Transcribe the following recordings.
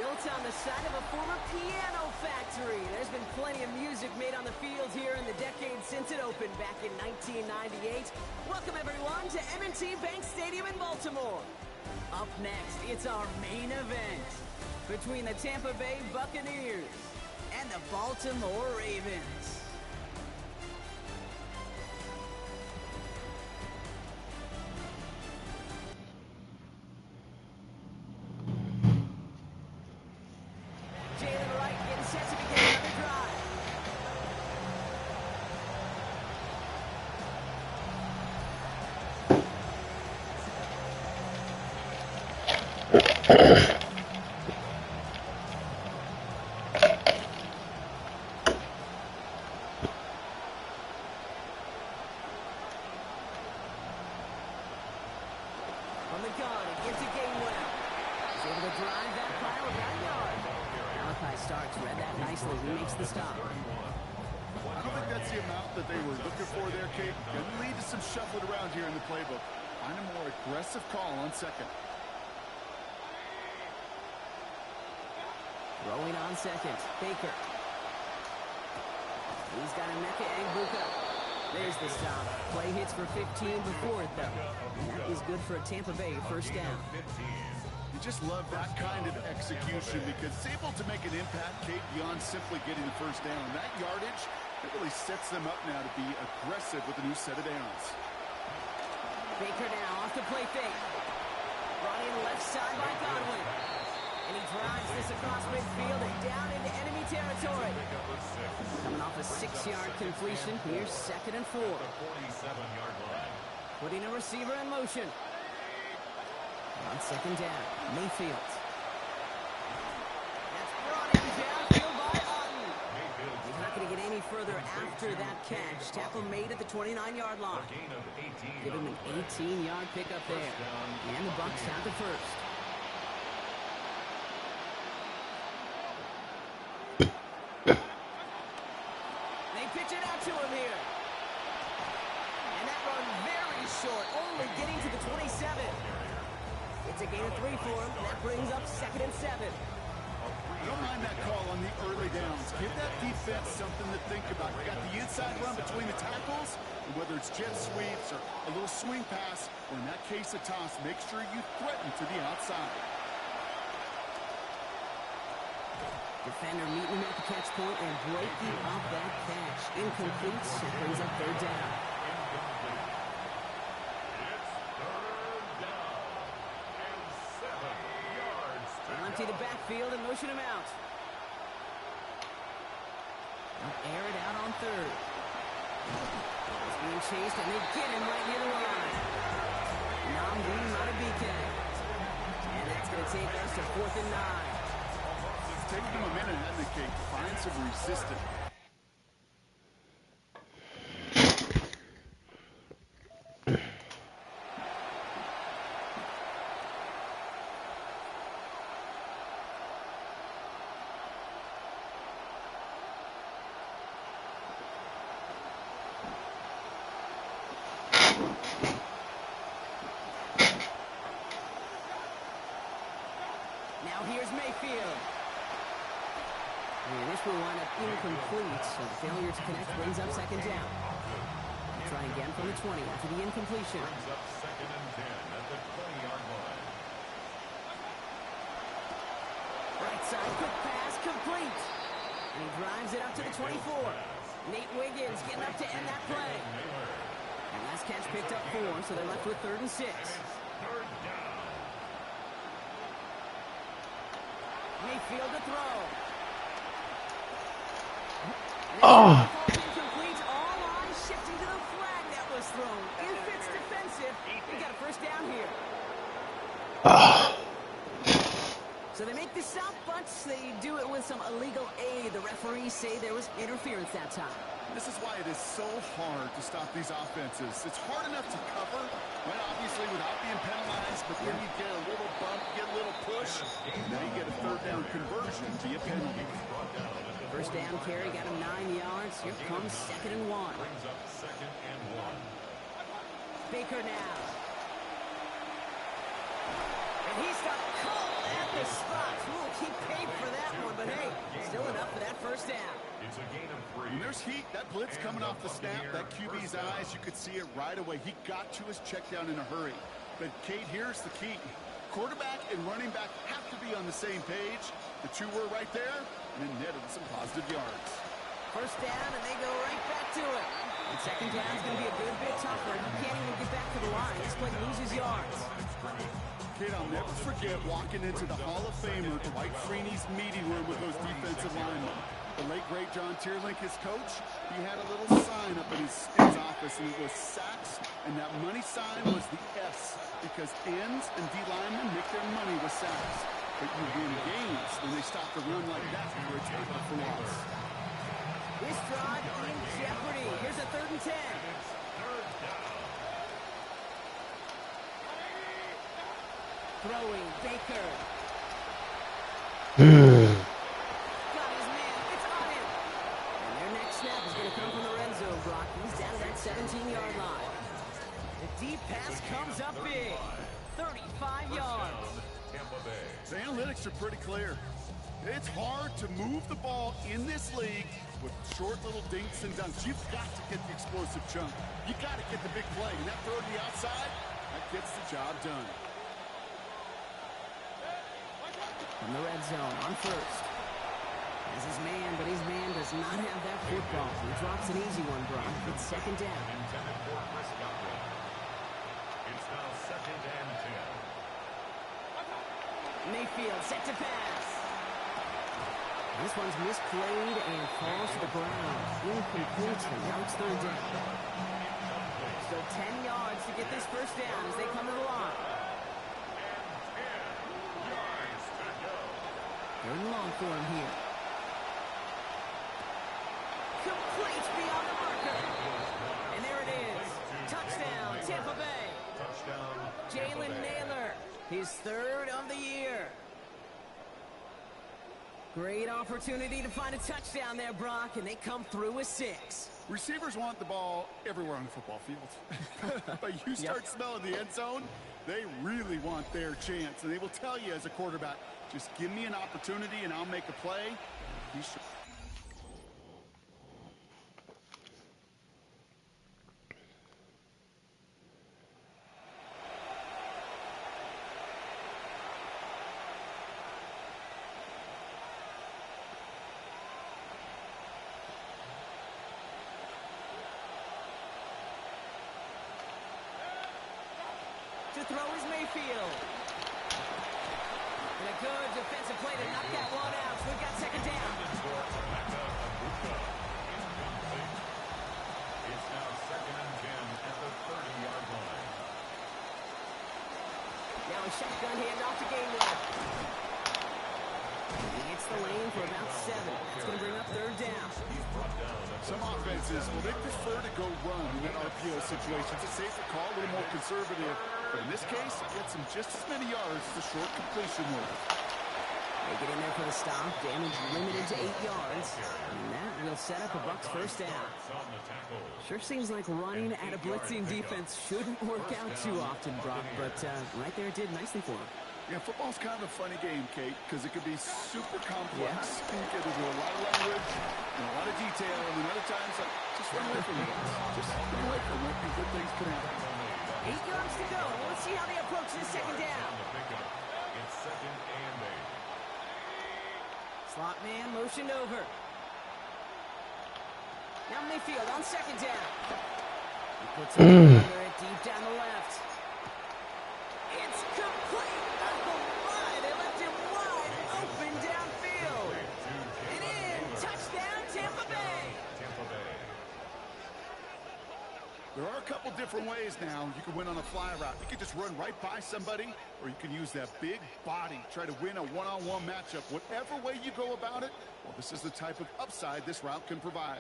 Built on the site of a former piano factory, there's been plenty of music made on the field here in the decade since it opened back in 1998. Welcome, everyone, to M&T Bank Stadium in Baltimore. Up next, it's our main event between the Tampa Bay Buccaneers and the Baltimore Ravens. From the gun, it gives to Gainwell. He's able to drive that pile about a yard. Malachi Starks read that nicely. He makes the stop. I don't think that's the amount that they were looking for there, Kate. Going to lead to some shuffling around here in the playbook. Find a more aggressive call on second. Throwing on second, Baker. He's got Emeka Egbuka. There's the stop. Play hits for 15 before it, though. And that is good for a Tampa Bay first down. You just love that kind of execution because it's able to make an impact, Kate, beyond simply getting the first down. That yardage, it really sets them up now to be aggressive with a new set of downs. Baker now off the play fake. Brought in left side by Godwin. And he drives this across midfield and down into enemy territory. Coming off a 6-yard completion, here's 2nd and 4. Putting a receiver in motion. On 2nd down, Mayfield. That's brought in downfield by Otten. He's not going to get any further after that catch. Tackle made at the 29-yard line. Give him an 18-yard pickup there. And the Bucs have the first. Pitch it out to him here. And that run very short, only getting to the 27. It's a gain of 3 for him, and that brings up 2nd and 7. I don't mind that call on the early downs. Give that defense something to think about. You got the inside run between the tackles, and whether it's jet sweeps or a little swing pass, or in that case a toss, make sure you threaten to the outside. Defender meeting him at the catch point and breaking up that catch. Incomplete. That brings up 3rd down. They'll empty the backfield and motion him out. They'll air it out on 3rd. He's being chased and they get him right near the line. Nnamdi Madubuike. And that's going to take us to 4th and 9. Taking him a minute, hasn't it, Kate? Find some resistance. Now here's Mayfield. And this will wind up incomplete, so the failure to connect brings up 2nd down. We'll try again from the 20 after the incompletion. Brings up 2nd and 10 at the 20-yard line. Right side, quick pass, complete. And he drives it up to the 24. Nate Wiggins getting up to end that play. And last catch picked up 4, so they're left with 3rd and 6. Mayfield to throw. Oh. Incomplete, all eyes shifting to the flag that was thrown. If it's defensive, they got a first down here. Oh. So they make the stop, but they do it with some illegal aid. The referees say there was interference that time. This is why it is so hard to stop these offenses. It's hard enough to cover, when obviously without being penalized, but then you get a little bump, get a little push, now you get a 3rd down conversion via penalty. First down carry, got him 9 yards. Here comes 2nd and 1. Brings up 2nd and 1. Baker now. And he's got cold at the spot. Ooh, he paid for that one, but hey, still enough for that first down. It's a gain of 3. When there's heat, that blitz coming off the snap, that QB's eyes, you could see it right away. He got to his check down in a hurry. But, Kate, here's the key. Quarterback and running back have to be on the same page. The two were right there, and then netted some positive yards. First down, and they go right back to it. And second down is going to be a good bit tougher. He can't even get back to the line. This play loses yards. Kid, I'll never forget walking into the Hall of Famer, Dwight Freeney's meeting room with those defensive linemen. The late, great John Tierlink, his coach, he had a little sign up in his office, and it was sacks, and that money sign was the S, because ends and D linemen make their money with sacks. But you win games when they stop the run like that for a takeoff for loss. This drive in jeopardy. Here's a 3rd and 10. Throwing, Baker. Got his man. It's on him. And their next snap is going to come from the red zone, Brock. He's down to that 17-yard line. The deep pass comes up big. 35 yards. The analytics are pretty clear. It's hard to move the ball in this league with short little dinks and dunks. You've got to get the explosive chunk. You got to get the big play. And that throw to the outside, that gets the job done. From the red zone on first. Has his man, but his man does not have that football. He drops an easy one, Brock. It's second down. Intended for Chris Godwin. It's now 2nd and 10. Mayfield set to pass. This one's misplayed and falls to the ground. Incomplete, and now it's 3rd down. Still 10 yards to get this first down as they come to the line. 3rd and long for him here. Complete beyond the marker. And there it is. Touchdown, Tampa Bay. Touchdown. Jalen Naylor, his 3rd of the year. Great opportunity to find a touchdown there, Brock, and they come through with 6. Receivers want the ball everywhere on the football field. But you start smelling the end zone, they really want their chance. And they will tell you as a quarterback, just give me an opportunity and I'll make a play. To throw is Mayfield. And a good defensive play to knock that one out. So we've got second down. It's now 2nd and 10 at the 30-yard line. Now a shotgun handoff to Gainwell. He hits the lane for about 7. It's going to bring up 3rd down. Some offenses, well, they prefer to go run in that RPO situation. It's a safer call, a little more conservative. But in this case, it gets him just as many yards as a short completion would. They get in there for the stop. Damage limited to 8 yards. And that will set up a Bucs first down. Sure seems like running at a blitzing defense shouldn't work out too often, Brock. But right there it did nicely for him. Yeah, football's kind of a funny game, Kate, because it can be super complex. You can get into a lot of language and a lot of detail, and then other times, like, just run away from it. Just run away from it, and good things can happen. 8 yards to go. Let's see how they approach this second down. It's 2nd and 8. Slot man motioned over. Now Mayfield on second down. He puts it under it deep down the left. It's complete. Oh my, they left him wide open downfield. And in, touchdown Tampa Bay. There are a couple different ways now. You can win on a fly route. You can just run right by somebody, or you can use that big body, try to win a one-on-one matchup. Whatever way you go about it, well, this is the type of upside this route can provide.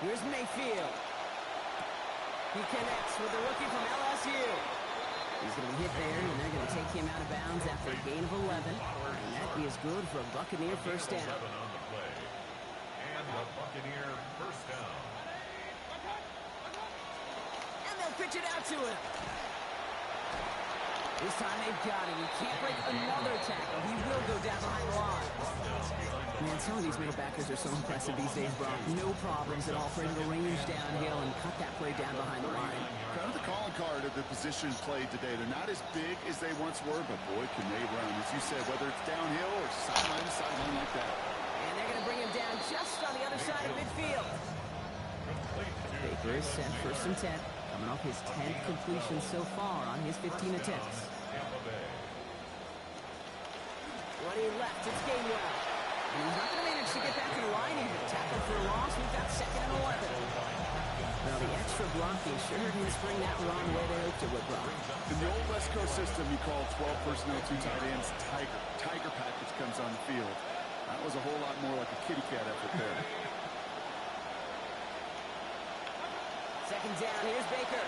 Here's Mayfield. He connects with the rookie from LSU. He's going to be hit there, and they're going to take him out of bounds after a gain of 11. And that is good for a Buccaneer first down. And the Buccaneer first down. And they'll pitch it out to him. This time they've got him. He can't break another tackle. He will go down behind the line. Man, some of these middle backers are so impressive these days, Brock. No problems at all for him to range downhill and cut that play down behind the line. Kind of the calling card of the position played today. They're not as big as they once were, but boy, can they run. As you said, whether it's downhill or sideline to sideline like that. And they're going to bring him down just on the other side of midfield. Baker is set, 1st and 10. Coming off his 10th completion so far on his 15 attempts. When he left, it's Gainwell. And he's not going to manage to get back to the line even. Tackle for a loss. We've got 2nd and 11. Well, the extra blocking sure didn't spring that wrong way they hoped it would, Brock. In the old West Coast system, you call 12 personnel, 2 tight ends, Tiger. Tiger package comes on the field. That was a whole lot more like a kitty cat effort there. 2nd down, here's Baker.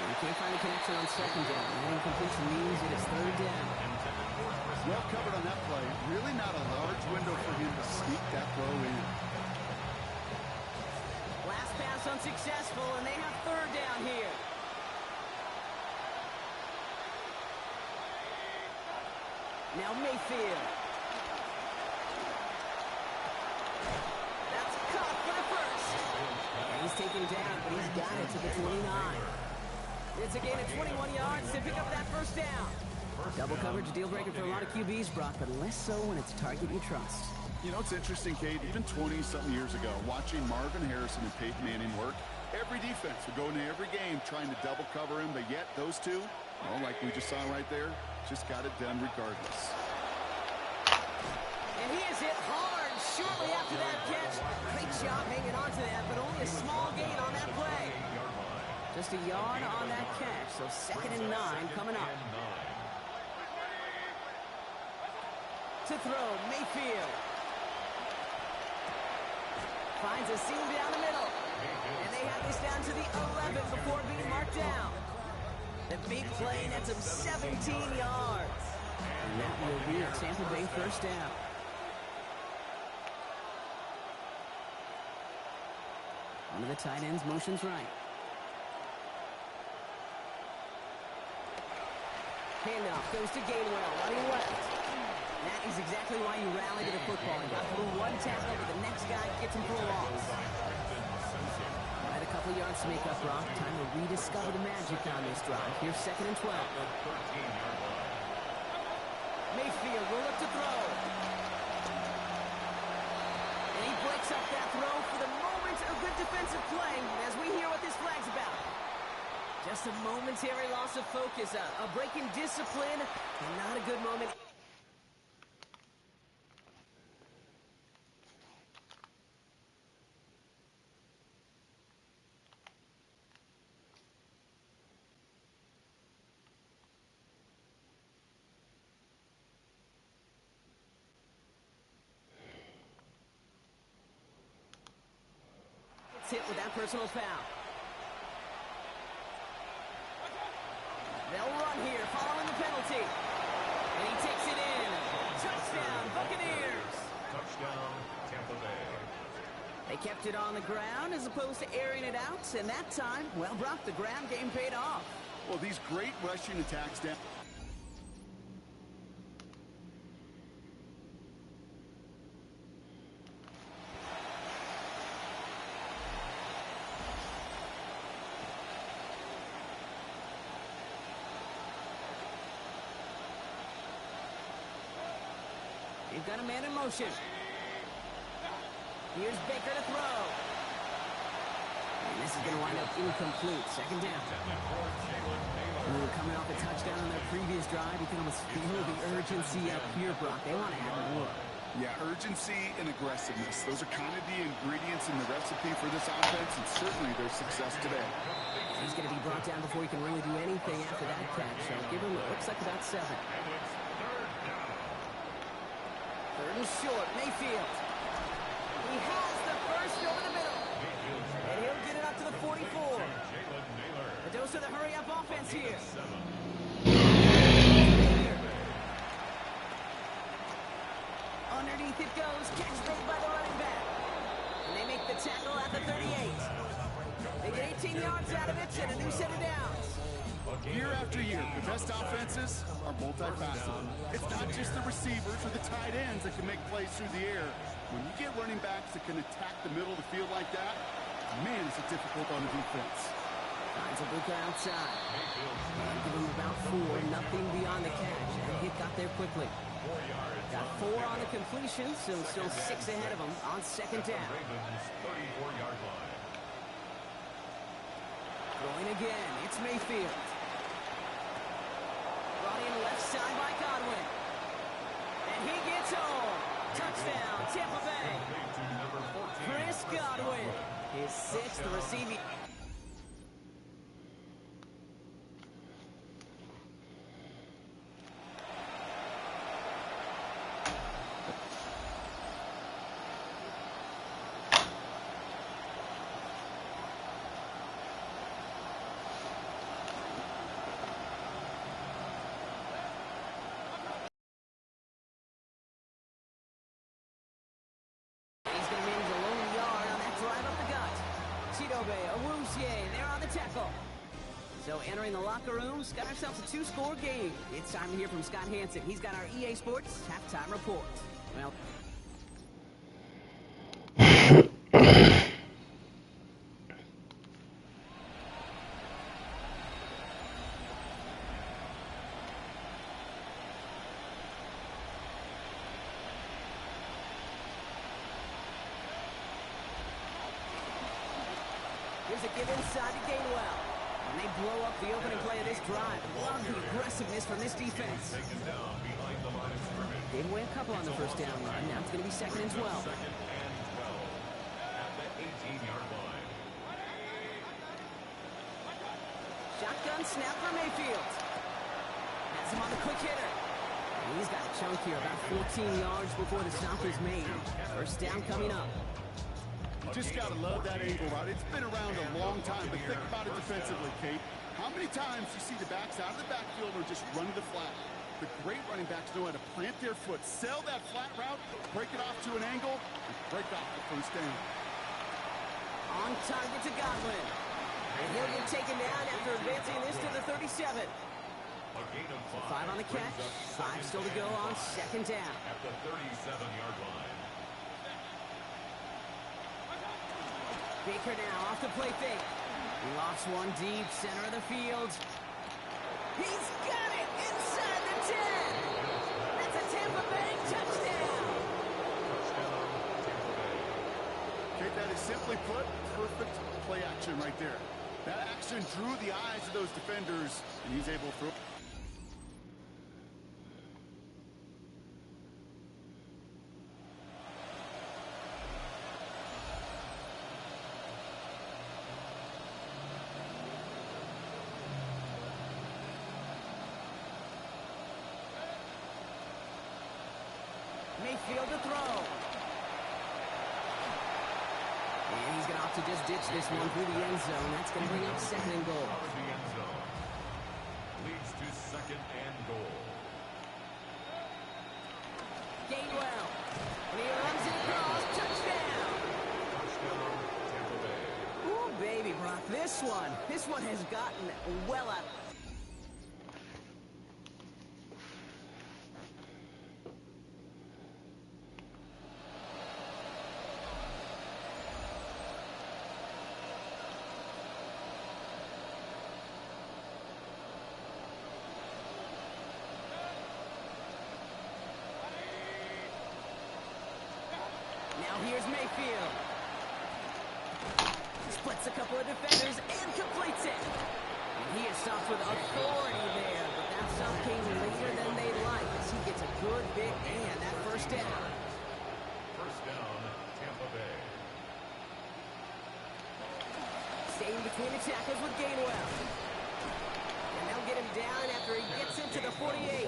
And he can't find a connection on 2nd down. That incompletion means it is 3rd down. Well covered on that play. Really not a large window for him to sneak that throw in. Last pass unsuccessful, and they have 3rd down here. Now Mayfield. That's caught for the first. And he's taken down, but he's got it to the 29. It's a gain of 21 yards to pick up that 1st down. Double coverage, deal breaker for a lot of QBs, Brock, but less so when it's a target you trust. You know, it's interesting, Kate, even 20-something years ago, watching Marvin Harrison and Peyton Manning work, every defense would go into every game trying to double cover him, but yet those two, well, like we just saw right there, just got it done regardless. And he is hit hard shortly after that catch. Great job hanging on to that, but only a small gain on that play. Just a yard on that catch, so 2nd and 9 coming up. To throw, Mayfield. Finds a seam down the middle. And they have this down to the 11 before being marked down. The big play nets him 17 yards. And that will be a Tampa Bay 1st down. One of the tight ends motions right. Handoff goes to Gainwell, running left. That is exactly why you rally to the football. He got through one tackle, but the next guy gets him for a loss. All right, a couple yards to make up, Brock. Time to rediscover the magic on this drive. Here's 2nd and 12. Mayfield will look to throw. And he breaks up that throw for the moment. A good defensive play as we hear what this flag's about. Just a momentary loss of focus, a break in discipline, and not a good moment. Hit with that personal foul. They'll run here following the penalty. And he takes it in. Touchdown, Buccaneers. Touchdown, Tampa Bay. They kept it on the ground as opposed to airing it out. And that time, well, Brock, the ground game paid off. Well, these great rushing attacks down. They've got a man in motion. Here's Baker to throw. And this is going to wind up incomplete. 2nd down. Coming off a touchdown on their previous drive, you can almost feel the urgency up here, Brock. They want to have more. Yeah, urgency and aggressiveness. Those are kind of the ingredients in the recipe for this offense, and certainly their success today. He's going to be brought down before he can really do anything after that catch. So give him, it looks like about 7. 3rd and short, Mayfield. He has the first over the middle. And he'll get it up to the 44. A dose of the hurry-up offense here. Underneath it goes. Catch made by the running back. And they make the tackle at the 38. They get 18 yards out of it and a new set of downs. Year after year, the best offenses are multifaceted. It's not just the receivers or the tight ends that can make plays through the air. When you get running backs that can attack the middle of the field like that, man, is it difficult on the defense. Finds a Luka outside. Give him about 4, nothing beyond the catch. And he got there quickly. Got 4 on the completion, so still 6 ahead of him on second down. Going again, it's Mayfield. Brought in left side by Godwin. And he gets home. Touchdown, Tampa Bay. Chris Godwin, his 6th receiving. They're on the tackle. So entering the locker rooms, got ourselves a 2-score game. It's time to hear from Scott Hansen. He's got our EA Sports halftime report. Well, here's a give inside to Gainwell. And they blow up the opening play of this drive. Love the aggressiveness from this defense. Gave away a couple on the first down run. Now it's going to be 2nd and 12. Shotgun snap for Mayfield. Has him on the quick hitter. And he's got a chunk here, about 14 yards before the stop is made. First down coming up. Just got to love that angle route. It's been around a long time, but think about it defensively, Kate. How many times you see the backs out of the backfield or just run to the flat? The great running backs know how to plant their foot, sell that flat route, break it off to an angle, and break off the first down. On target to Godwin. And he'll get taken down after advancing this to the 37. 5 on the catch, 5 still to go on second down. At the 37-yard line. Baker now off the play fake. He lost one deep, center of the field. He's got it inside the 10. That's a Tampa Bay touchdown. Okay, that is simply put, perfect play action right there. That action drew the eyes of those defenders, and he's able to throw. Mayfield to throw. And he's going to opt to just ditch this one through the end zone. That's going to bring up 2nd and goal. The end zone. Leads to 2nd and goal. Gainwell. And he runs it across. Touchdown. Touchdown, Tampa Bay. Ooh, baby, Brock. This one has gotten well up. Now here's Mayfield. Splits a couple of defenders and completes it. And he is stopped with authority there, but that stop came later than they'd like as he gets a good bit and that first down. First down, Tampa Bay. Staying between the tackles with Gainwell. And they'll get him down after he gets into the 48.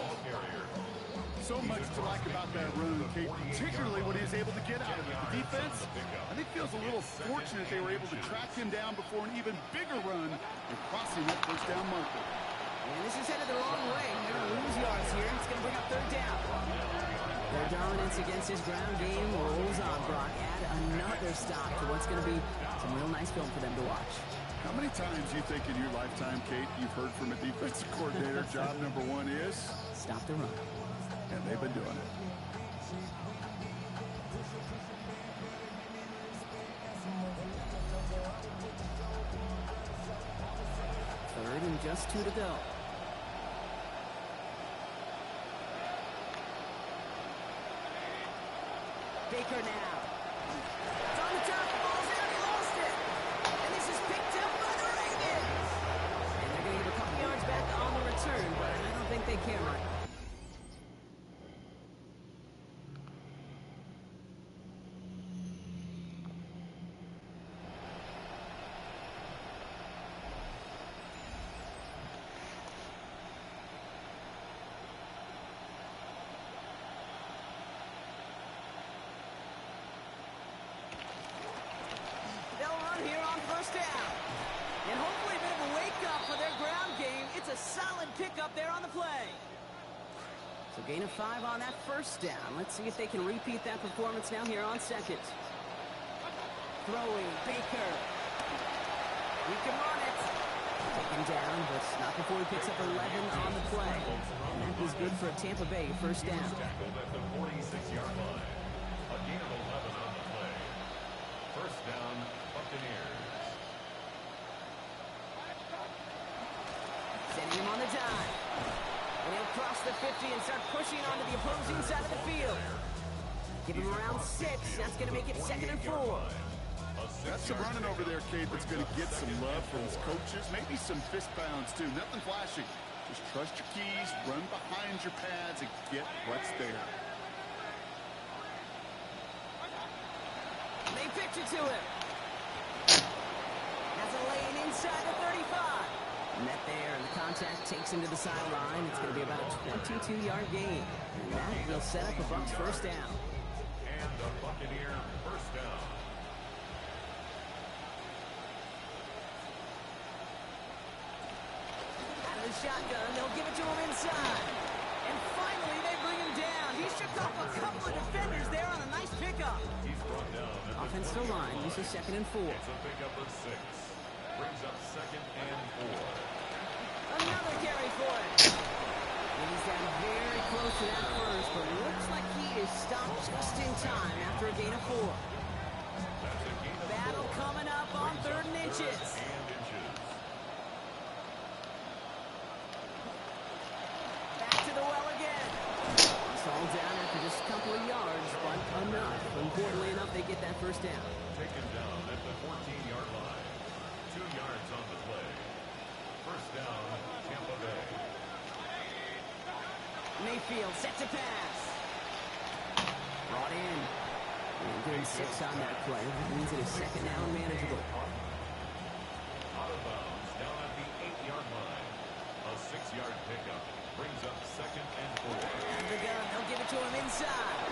So much to like about that run, Kate, particularly what he was able to get out of it. The defense, I think, feels a little fortunate they were able to track him down before an even bigger run and crossing that first down marker. And this is headed the wrong way. They're going to lose yards here. It's going to bring up third down. Their dominance against his ground game rolls on, Brock. Add another stop to what's going to be some real nice film for them to watch. How many times you think in your lifetime, Kate, you've heard from a defensive coordinator, job number one is? Stop the run. And they've been doing it. Third and just 2 to go. Baker now. It's on the top. The ball's out. He lost it. And this is picked up by the Ravens. And they're going to give a couple yards back on the return, but I don't think they care right now. Here on first down. And hopefully a bit of a wake-up for their ground game. It's a solid pickup there on the play. So gain of 5 on that first down. Let's see if they can repeat that performance now here on second. Throwing, Baker. We can run it. Taken down, but not before he picks up 11 on the play. And that is good for a Tampa Bay first down. Tackled at the 46-yard line. A gain of 11 on the play. First down, Buccaneers. Sending him on the dime. And he'll cross the 50 and start pushing onto the opposing side of the field. Give him around 6. That's going to make it 2nd and 4. That's some running over there, Kate, that's going to get some love from his coaches. Maybe some fist pounds, too. Nothing flashy. Just trust your keys, run behind your pads, and get what's there. They pitch it to him. Has a lane inside the 35. Met there, and the contact takes him to the sideline. It's going to be about a 22-yard gain. And that will set up a Bucs first down. And a Buccaneer first down. Out of the shotgun, they'll give it to him inside. And finally, they bring him down. He shook off a couple of defenders there on a nice pickup. He's brought down at the Offensive line, this is 2nd and 4. It's a pickup of 6. Brings up 2nd and 4. Another carry for him. And he's down very close to that first, but looks like he is stopped just in time after a gain of 4. That's a gain of 4. Battle coming up on 3rd and inches. Back to the well again. It's all down after just a couple of yards, but enough. Importantly enough, they get that first down. Taken down at the 14-yard line. 2 yards on the play. First down, Tampa Bay. Mayfield set to pass. Brought in. And doing 6 on that play. That means it is 2nd down manageable. Out of bounds, down at the 8-yard line. A 6-yard pickup brings up 2nd and 4. And the gun, they'll give it to him inside.